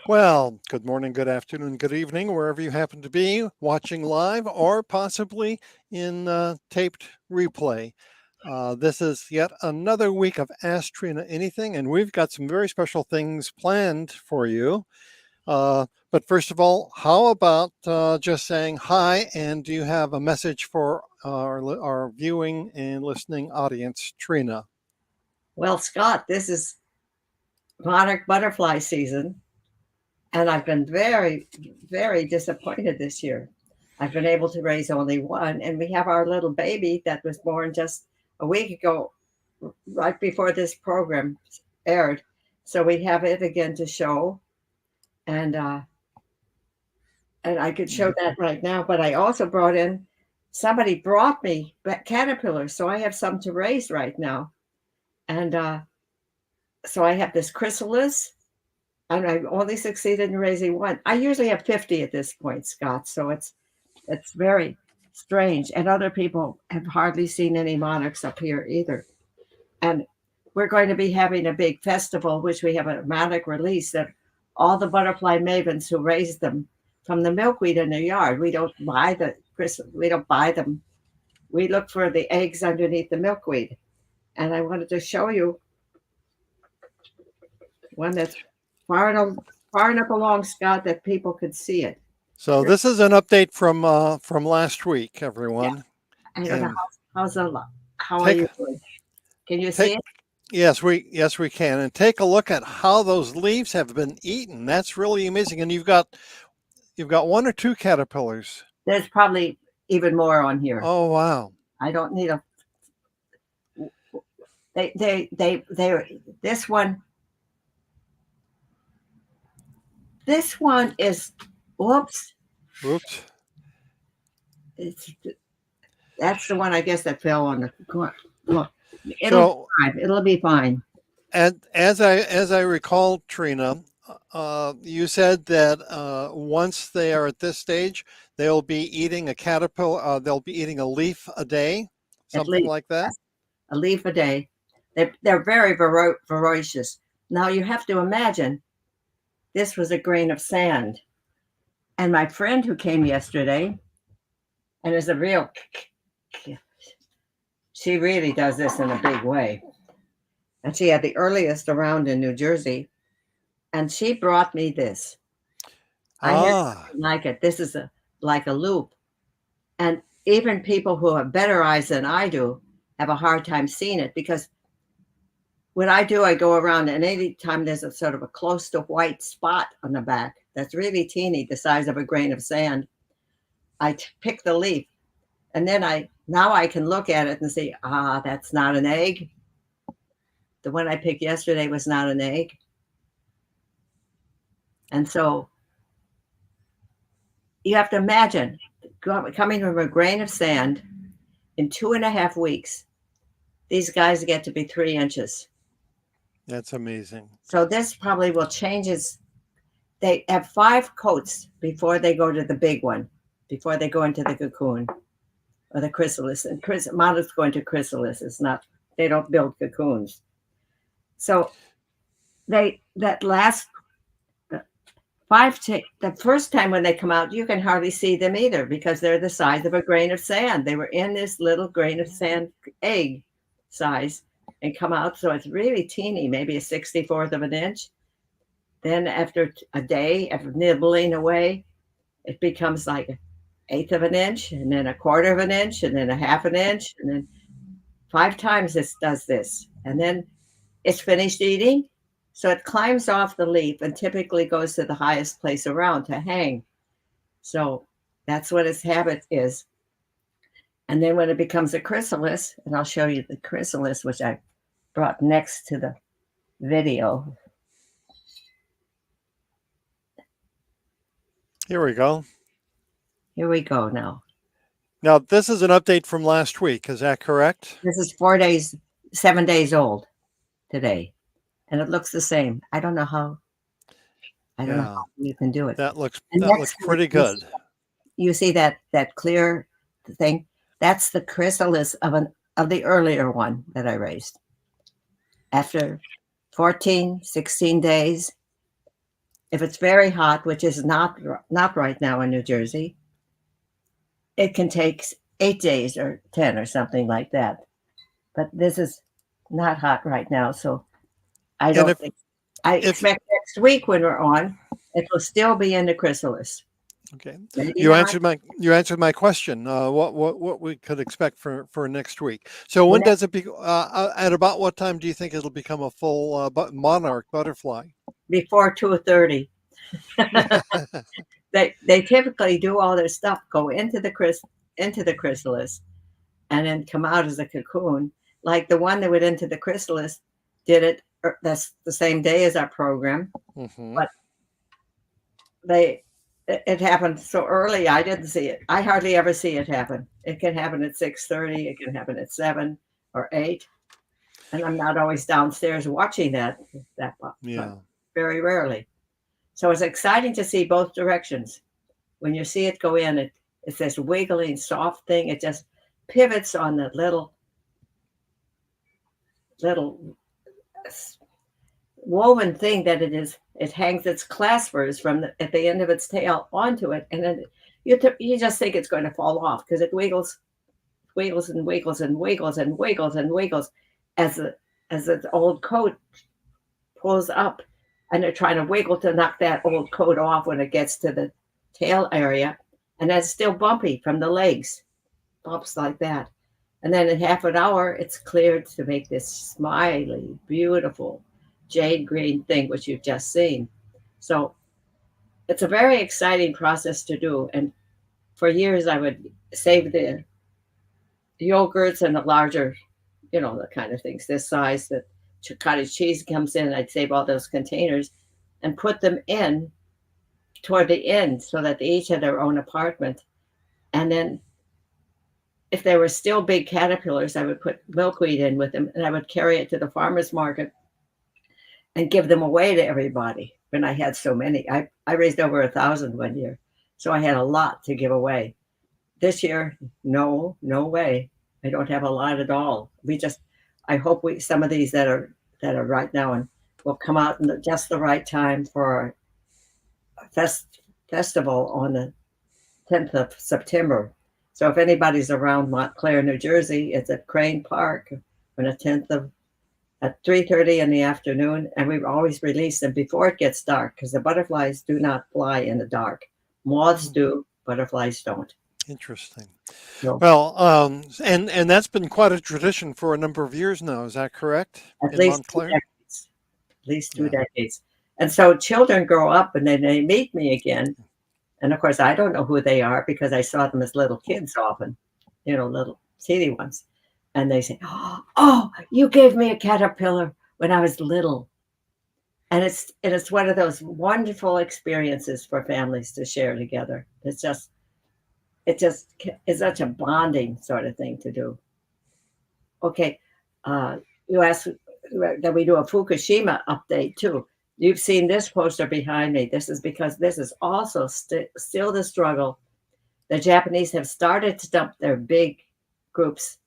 Well, good morning, good afternoon, good evening, wherever you happen to be watching live or possibly in taped replay. This is yet another week of Ask Trina Anything, and we've got some very special things planned for you. But first of all, how about just saying hi? And do you have a message for our viewing and listening audience, Trina? Well, Scott, this is monarch butterfly season, and I've been very, very disappointed this year. I've been able to raise only one, and we have our little baby that was born just a week ago, right before this program aired. So we have it again to show, and uh, and I could show that right now. But I also brought in somebody brought me caterpillars, so I have some to raise right now, and so I have this chrysalis and I've only succeeded in raising one. I usually have 50 at this point, Scott. So it's very strange. And other people have hardly seen any monarchs up here either. And we're going to be having a big festival, which we have a monarch release that all the butterfly mavens who raise them from the milkweed in their yard. We don't buy them. We look for the eggs underneath the milkweed. And I wanted to show you one that's far enough along, Scott, that people could see it. So Here, this is an update from last week, yeah, everyone. I don't know And how's a lot. How are take you doing? Can you see take it? yes we can, and take a look at how those leaves have been eaten. That's really amazing. And you've got one or two caterpillars. There's probably even more on here. Oh wow. I don't need a. They. This one. This one is. Whoops. Oops. It's that's the one I guess that fell on the. Look, it'll be So fine. It'll be fine. and as I recall, Trina, you said that once they are at this stage, they'll be eating a caterpillar. They'll be eating a leaf a day, At something least like that. a leaf a day. They're very voracious. Now you have to imagine this was a grain of sand. And my friend who came yesterday and is a real, she really does this in a big way. And she had the earliest around in New Jersey. And she brought me this. I had Ah, nothing like it. This is like a loop. And even people who have better eyes than I do have a hard time seeing it because what I do, I go around and anytime there's a sort of a close to white spot on the back that's really teeny, the size of a grain of sand, I pick the leaf and then now I can look at it and say, that's not an egg. The one I picked yesterday was not an egg. And so you have to imagine coming from a grain of sand in 2.5 weeks, these guys get to be 3 inches. that's amazing. So this probably will change its. They have 5 coats before they go to the big one, before they go into the cocoon or the chrysalis. And models go into chrysalis. It's not. They don't build cocoons. So that last the first time when they come out, you can hardly see them either because they're the size of a grain of sand. They were in this little grain of sand egg size and come out. So it's really teeny, maybe a 64th of an inch. Then after a day of nibbling away, it becomes like an eighth of an inch, and then a quarter of an inch, and then a half an inch, and then 5 times it does this. And then it's finished eating. So it climbs off the leaf and typically goes to the highest place around to hang. So that's what its habit is. And then when it becomes a chrysalis, and I'll show you the chrysalis, which I brought next to the video. Here we go. Here we go now. Now this is an update from last week. Is that correct? This is 7 days old today. And it looks the same. I don't know how Yeah, you can do it. that looks And that looks pretty good. You see that clear thing? That's the chrysalis of the earlier one that I raised. After 14, 16 days, If it's very hot, which is not right now in New Jersey, it can take 8 days or 10 or something like that. But this is not hot right now, so I And don't think. I if expect next week when we're on, it will still be in the chrysalis. okay, Maybe you not. answered my question. What we could expect for next week. So The when next does it be? At about what time do you think it'll become a full monarch butterfly? before 2:30. They typically do all their stuff, go into the chrysalis, and then come out as a cocoon. Like the one that went into the chrysalis did it. That's the same day as our program, Hmm. but they it happened so early. I didn't see it. I hardly ever see it happen. It can happen at 6:30. It can happen at 7 or 8, and I'm not always downstairs watching but Yeah. very rarely. So it's exciting to see both directions. When you see it go in, it's this wiggling, soft thing. It just pivots on the little woven thing that it is. It hangs its claspers at the end of its tail onto it, and then you just think it's going to fall off because it wiggles and wiggles and wiggles and wiggles and wiggles as the old coat pulls up, and they're trying to wiggle to knock that old coat off when it gets to the tail area, and that's still bumpy from the legs, bumps like that. And then in half an hour, it's cleared to make this smiley, beautiful jade green thing, which you've just seen. So it's a very exciting process to do. And for years, I would save the yogurts and the larger, the kind of things this size that cottage cheese comes in. I'd save all those containers and put them in toward the end so that they each had their own apartment. And then if they were still big caterpillars, I would put milkweed in with them and I would carry it to the farmer's market and give them away to everybody when I had so many. I raised over 1,000 one year. So I had a lot to give away. This year, no way. I don't have a lot at all. I hope some of these that are right now and will come out in just the right time for a festival on the 10th of September. So if anybody's around Montclair, New Jersey, it's at Crane Park on the 10th of at 3:30 in the afternoon, and we always release them before it gets dark because the butterflies do not fly in the dark. Moths do, butterflies don't. Interesting. So Well, and that's been quite a tradition for a number of years now. Is that correct at in least two Montclair? decades, at least two Yeah. decades. And so children grow up and then they meet me again. And of course, I don't know who they are because I saw them as little kids often, little teeny ones. And they say, "Oh, you gave me a caterpillar when I was little." And it's one of those wonderful experiences for families to share together. It just is such a bonding sort of thing to do. Okay, uh, you asked that we do a Fukushima update too. You've seen this poster behind me. This is because this is also still the struggle. The Japanese have started to dump their big groups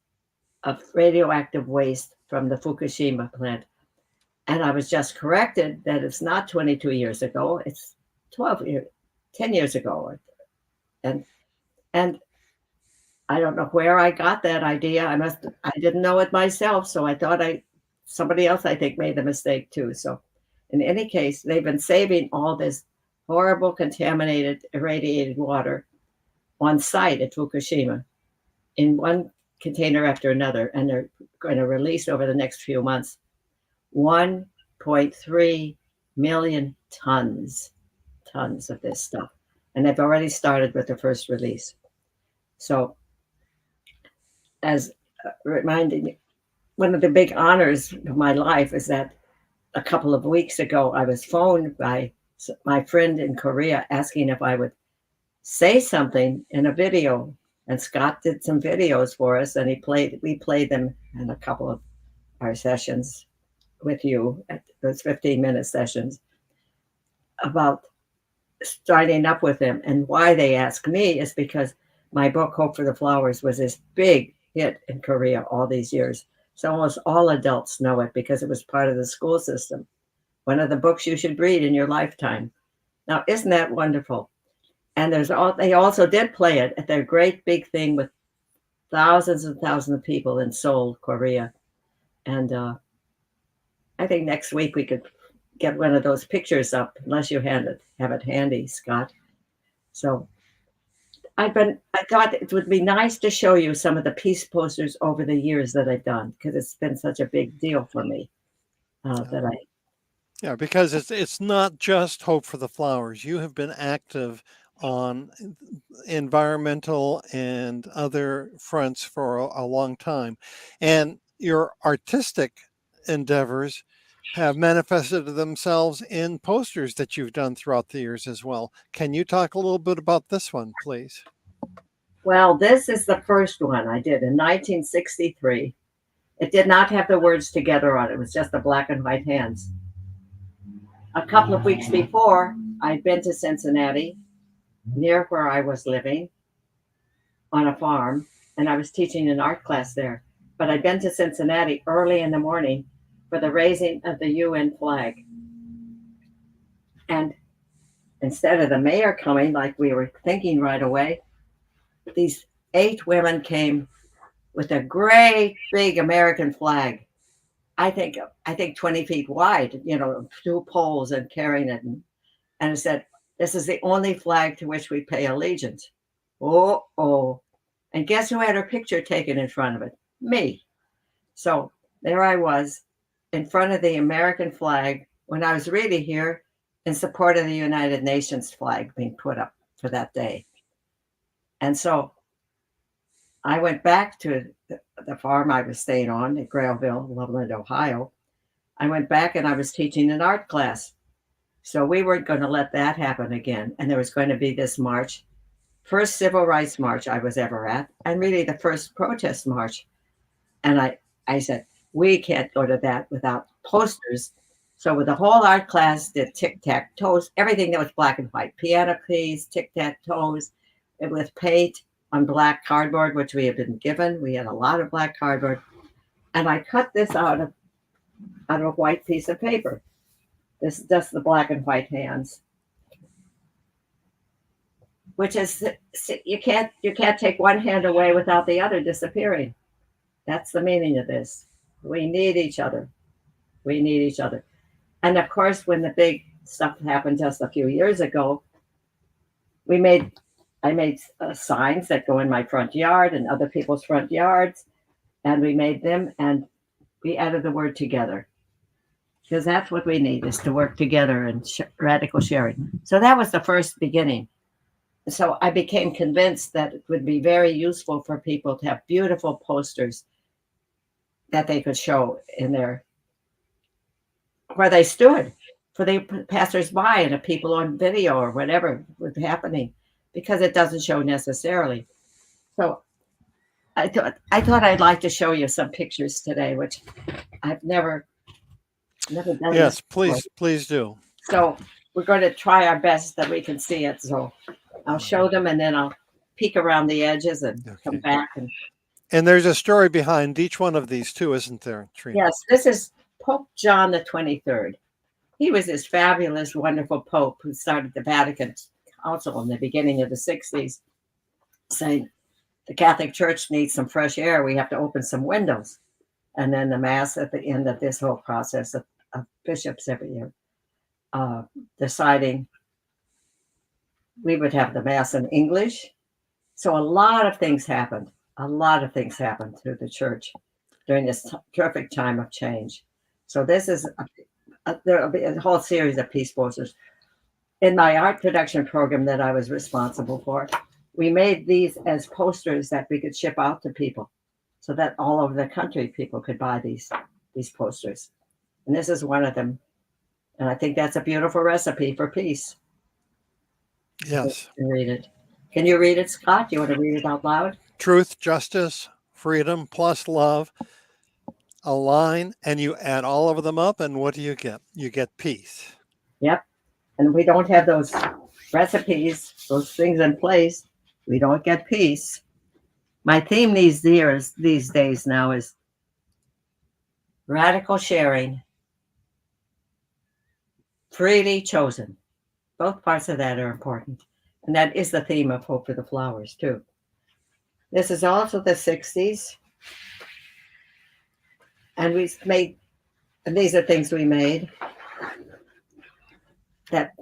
of radioactive waste from the Fukushima plant. And I was just corrected that it's not 22 years ago, it's 12 years, 10 years ago. And and I don't know where I got that idea. I didn't know it myself, so I thought somebody else I think made the mistake too. So in any case, they've been saving all this horrible contaminated irradiated water on site at Fukushima in one container after another, and they're going to release over the next few months 1.3 million tons of this stuff. And they've already started with the first release. So as reminding me, one of the big honors of my life is that a couple of weeks ago, I was phoned by my friend in Korea asking if I would say something in a video. And Scott did some videos for us, and we played them in a couple of our sessions with you at those 15-minute sessions about starting up with them. And why they asked me is because my book, Hope for the Flowers, was this big hit in Korea all these years. So almost all adults know it because it was part of the school system. One of the books you should read in your lifetime. Now, isn't that wonderful? And they also did play it at their great big thing with thousands and thousands of people in Seoul, Korea. And I think next week we could get one of those pictures up, unless you have it handy, Scott. So I thought it would be nice to show you some of the peace posters over the years that I've done, because it's been such a big deal for me that I. Yeah, because it's not just Hope for the Flowers. You have been active on environmental and other fronts for a long time. And your artistic endeavors have manifested themselves in posters that you've done throughout the years as well. Can you talk a little bit about this one, please? Well, this is the first one I did in 1963. It did not have the words together on it. It was just the black and white hands. A couple of weeks before, I'd been to Cincinnati, near where I was living, on a farm, and I was teaching an art class there. But I'd been to Cincinnati early in the morning for the raising of the UN flag. And instead of the mayor coming, like we were thinking right away, these 8 women came with a great big American flag. I think 20 feet wide, 2 poles and carrying it. And it said, "This is the only flag to which we pay allegiance." Oh. And guess who had her picture taken in front of it? Me. So there I was in front of the American flag when I was really here in support of the United Nations flag being put up for that day. And so I went back to the farm I was staying on at Grailville, Loveland, Ohio. I went back and I was teaching an art class. So we weren't going to let that happen again. And there was going to be this march, first civil rights march I was ever at, and really the first protest march. And I said, we can't go to that without posters. So with the whole art class did tic-tac-toes, everything that was black and white, piano keys, tic-tac-toes, with paint on black cardboard, which we had been given. We had a lot of black cardboard. And I cut this out of a white piece of paper. This is just the black and white hands, which is you can't take one hand away without the other disappearing. That's the meaning of this. We need each other. We need each other. And of course, when the big stuff happened just a few years ago, I made signs that go in my front yard and other people's front yards, and we made them and we added the word together. Because that's what we need, is to work together and radical sharing. So that was the first beginning. So I became convinced that it would be very useful for people to have beautiful posters that they could show in their, where they stood, for the passersby and the people on video or whatever was happening, because it doesn't show necessarily. So I thought I'd like to show you some pictures today, which I've never done. Yes, please do. So we're going to try our best that we can see it. So I'll show them and then I'll peek around the edges and come back. And there's a story behind each one of these too, isn't there, Trina? Yes, this is Pope John the 23rd. He was this fabulous, wonderful Pope who started the Vatican Council in the beginning of the 60s, saying the Catholic Church needs some fresh air. We have to open some windows. And then the Mass at the end of this whole process of bishops every year deciding we would have the Mass in English. So a lot of things happened. A lot of things happened through the church during this terrific time of change. So this is there'll be a whole series of peace posters. In my art production program that I was responsible for, we made these as posters that we could ship out to people, so that all over the country people could buy these posters. And this is one of them. And I think that's a beautiful recipe for peace. Yes. Read it. Can you read it, Scott? Do you want to read it out loud? Truth, justice, freedom plus love align, and you add all of them up, and what do you get? You get peace. Yep. And we don't have those recipes, those things in place, we don't get peace. My theme these days now is radical sharing, freely chosen. Both parts of that are important. And that is the theme of Hope for the Flowers, too. This is also the 60s. And these are things we made. That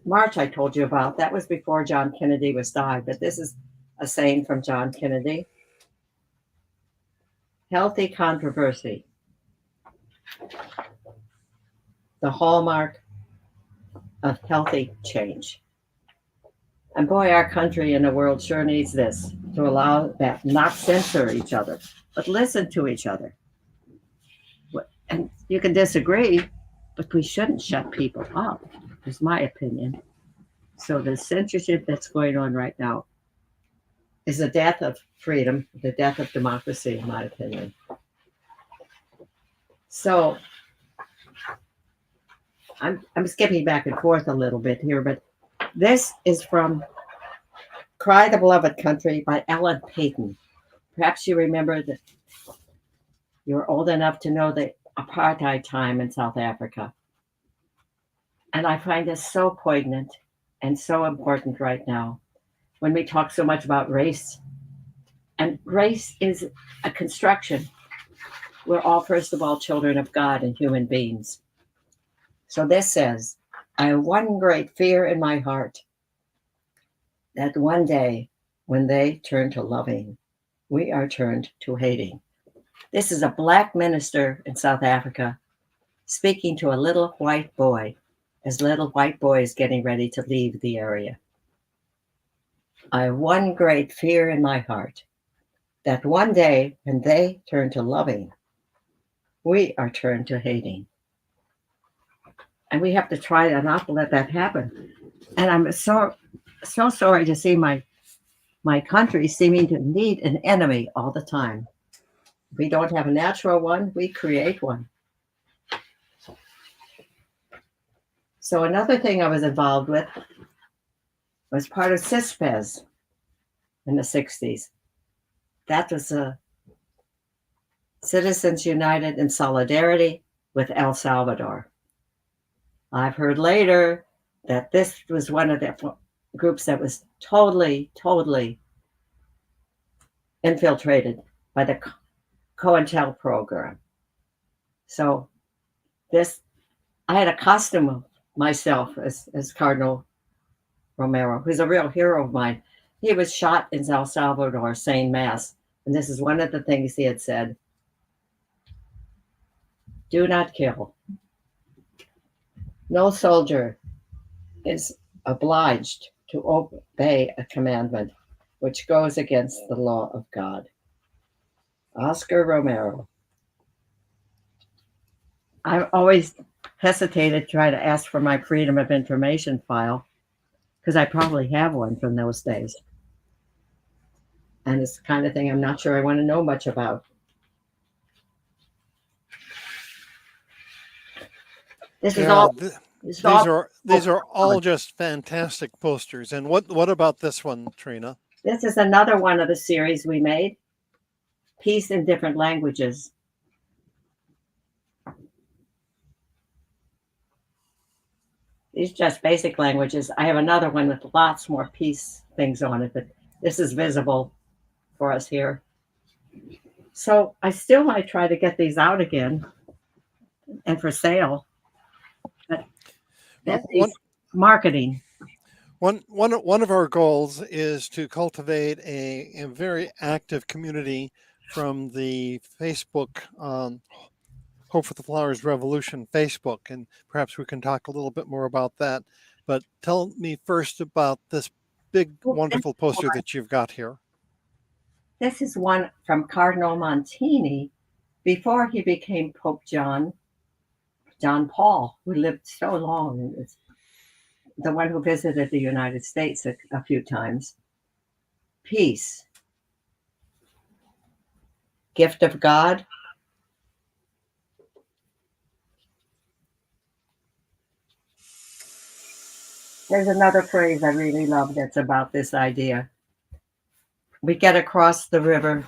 march I told you about, that was before John Kennedy was died. But this is a saying from John Kennedy. Healthy controversy, the hallmark of healthy change. And boy, our country and the world sure needs this, to allow that, not censor each other, but listen to each other. And you can disagree, but we shouldn't shut people up, is my opinion. So the censorship that's going on right now is the death of freedom, the death of democracy, in my opinion. So I'm skipping back and forth a little bit here, but this is from Cry the Beloved Country by Ellen Payton. Perhaps you remember that you're old enough to know the apartheid time in South Africa. And I find this so poignant and so important right now when we talk so much about race. And race is a construction. We're all, first of all, children of God and human beings. So this says, I have one great fear in my heart, that one day when they turn to loving, we are turned to hating. This is a Black minister in South Africa speaking to a little white boy as little white boy is getting ready to leave the area. I have one great fear in my heart, that one day when they turn to loving, we are turned to hating. And we have to try not to let that happen. And I'm so sorry to see my country seeming to need an enemy all the time. If we don't have a natural one, we create one. So another thing I was involved with was part of CISPES in the 60s. That was a Citizens United in Solidarity with El Salvador. I've heard later that this was one of the groups that was totally infiltrated by the COINTEL program. So I had a costume of myself as Cardinal Romero, who's a real hero of mine. He was shot in El Salvador saying Mass. And this is one of the things he had said. Do not kill. No soldier is obliged to obey a commandment which goes against the law of God. Oscar Romero. I always hesitated to try to ask for my Freedom of Information file because I probably have one from those days. And it's the kind of thing I'm not sure I want to know much about. This is all. These are all just fantastic posters. And what about this one, Trina? This is another one of the series we made. Peace in Different Languages. These are just basic languages. I have another one with lots more peace things on it, but this is visible for us here. So I still might try to get these out again and for sale. But that's marketing. One of our goals is to cultivate a very active community from the Facebook Hope for the Flowers Revolution Facebook, and perhaps we can talk a little bit more about that. But tell me first about this big, wonderful poster that you've got here. This is one from Cardinal Montini before he became Pope John Paul, who lived so long. It's the one who visited the United States a few times. Peace. Gift of God. There's another phrase I really love that's about this idea. We get across the river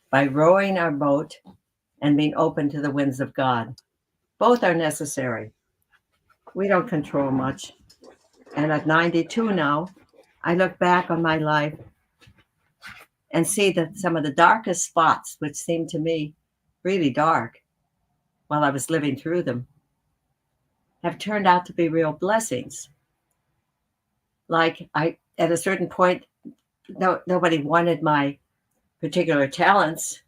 by rowing our boat and being open to the winds of God. Both are necessary. We don't control much. And at 92 now, I look back on my life and see that some of the darkest spots, which seemed to me really dark while I was living through them, have turned out to be real blessings. Like at a certain point, nobody wanted my particular talents.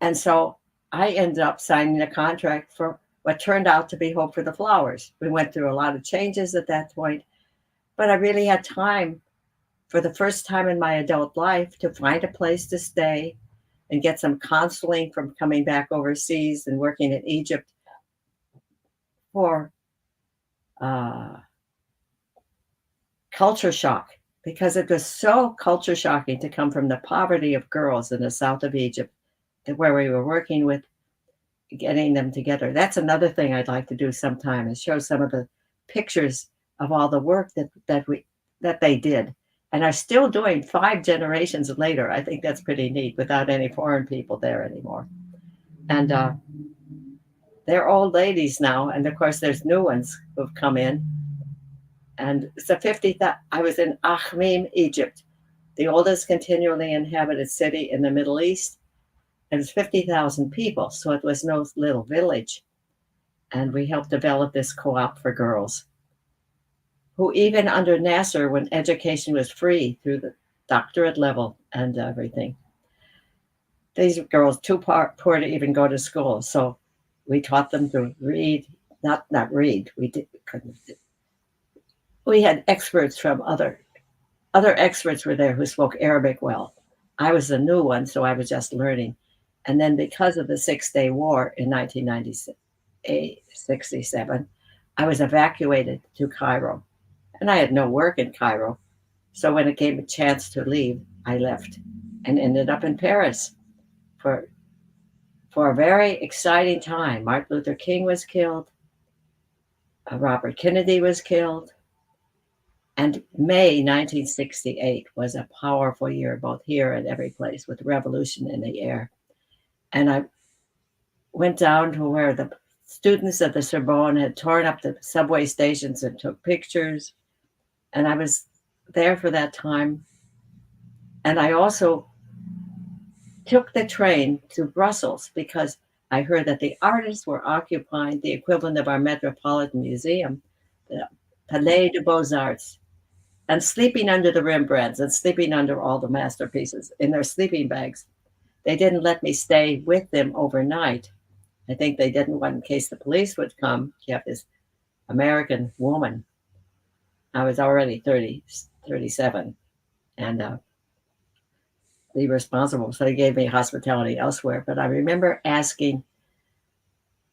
And so I ended up signing a contract for what turned out to be Hope for the Flowers. We went through a lot of changes at that point, but I really had time for the first time in my adult life to find a place to stay and get some counseling from coming back overseas and working in Egypt for uh, culture shock, because it was so culture shocking to come from the poverty of girls in the south of Egypt to where we were working with getting them together. That's another thing I'd like to do sometime, is show some of the pictures of all the work that they did and are still doing 5 generations later. I think that's pretty neat without any foreign people there anymore. And they're old ladies now, and of course there's new ones who've come in. And it's a 50. I was in Achmim, Egypt, the oldest continually inhabited city in the Middle East. And it's 50,000 people, so it was no little village. And we helped develop this co-op for girls who, even under Nasser, when education was free through the doctorate level and everything, these girls too poor to even go to school. So we taught them to read, not read. We had experts from other experts were there who spoke Arabic well. I was the new one, so I was just learning. And then because of the 6-Day War in 1967, I was evacuated to Cairo. And I had no work in Cairo. So when it came a chance to leave, I left and ended up in Paris for a very exciting time. Martin Luther King was killed. Robert Kennedy was killed. And May 1968 was a powerful year, both here and every place, with revolution in the air. And I went down to where the students at the Sorbonne had torn up the subway stations and took pictures. And I was there for that time. And I also took the train to Brussels because I heard that the artists were occupying the equivalent of our Metropolitan Museum, the Palais des Beaux-Arts, and sleeping under the Rembrandts and sleeping under all the masterpieces in their sleeping bags. They didn't let me stay with them overnight. I think they didn't want in case the police would come. You have this American woman. I was already 37 and be responsible. So they gave me hospitality elsewhere. But I remember asking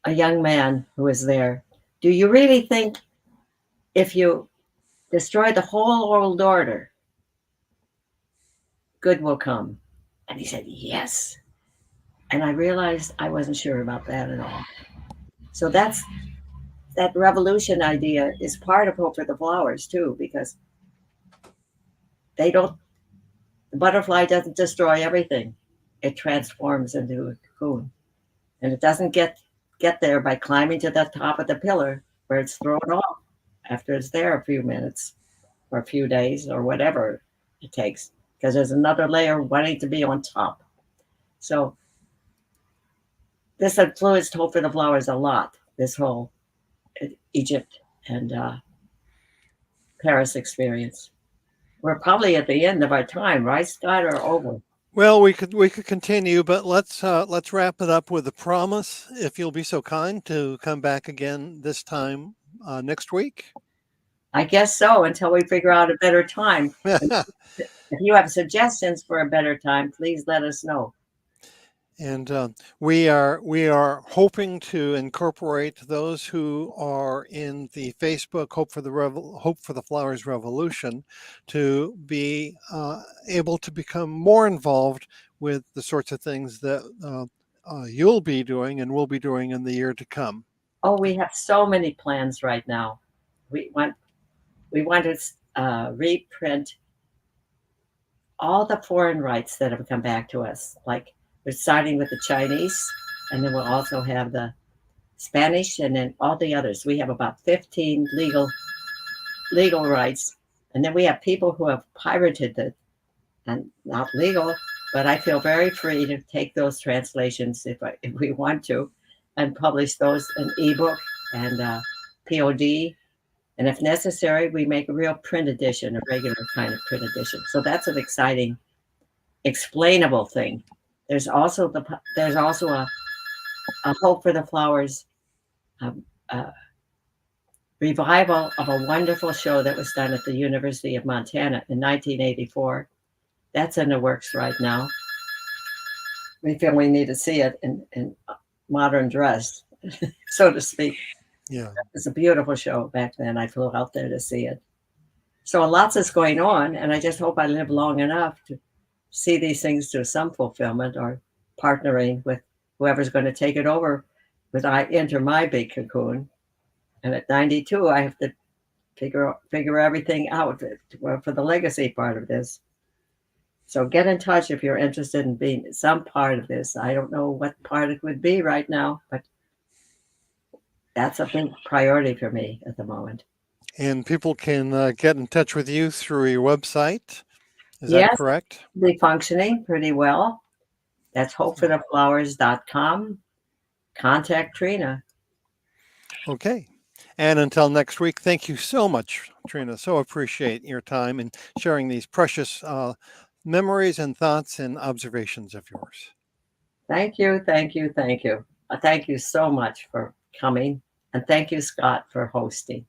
a young man who was there, do you really think if you destroy the whole world order, good will come? And he said, yes. And I realized I wasn't sure about that at all. So that revolution idea is part of Hope for the Flowers too, because the butterfly doesn't destroy everything. It transforms into a cocoon. And it doesn't get there by climbing to the top of the pillar where it's thrown off after it's there a few minutes or a few days or whatever it takes, because there's another layer waiting to be on top. So this influenced Hope for the Flowers a lot, this whole Egypt and Paris experience. We're probably at the end of our time, right, Scott, or over? Well, we could continue, but let's wrap it up with a promise. If you'll be so kind to come back again this time next week. I guess so, until we figure out a better time. If you have suggestions for a better time, please let us know. And we are hoping to incorporate those who are in the Facebook Hope for the Flowers Revolution to be able to become more involved with the sorts of things that you'll be doing and will be doing in the year to come. Oh, we have so many plans right now. We want to reprint all the foreign rights that have come back to us. Like we're starting with the Chinese, and then we'll also have the Spanish, and then all the others. We have about 15 legal legal rights. And then we have people who have pirated it and not legal, but I feel very free to take those translations if we want to and publish those in ebook and POD. And if necessary, we make a real print edition, a regular kind of print edition. So that's an exciting, explainable thing. There's also a Hope for the Flowers um, uh, revival of a wonderful show that was done at the University of Montana in 1984. That's in the works right now. We feel we need to see it in modern dress, so to speak. Yeah. It's a beautiful show back then. I flew out there to see it. So lots is going on, and I just hope I live long enough to see these things to some fulfillment or partnering with whoever's going to take it over when I enter my big cocoon. And at 92, I have to figure everything out for the legacy part of this. So get in touch if you're interested in being some part of this. I don't know what part it would be right now, but that's a big priority for me at the moment. And people can get in touch with you through your website. Is that Yes, correct? be functioning pretty well. That's hopefortheflowers.com. Contact Trina. Okay. And until next week, thank you so much, Trina. So appreciate your time and sharing these precious memories and thoughts and observations of yours. Thank you, thank you, thank you. Thank you so much for coming. And thank you, Scott, for hosting.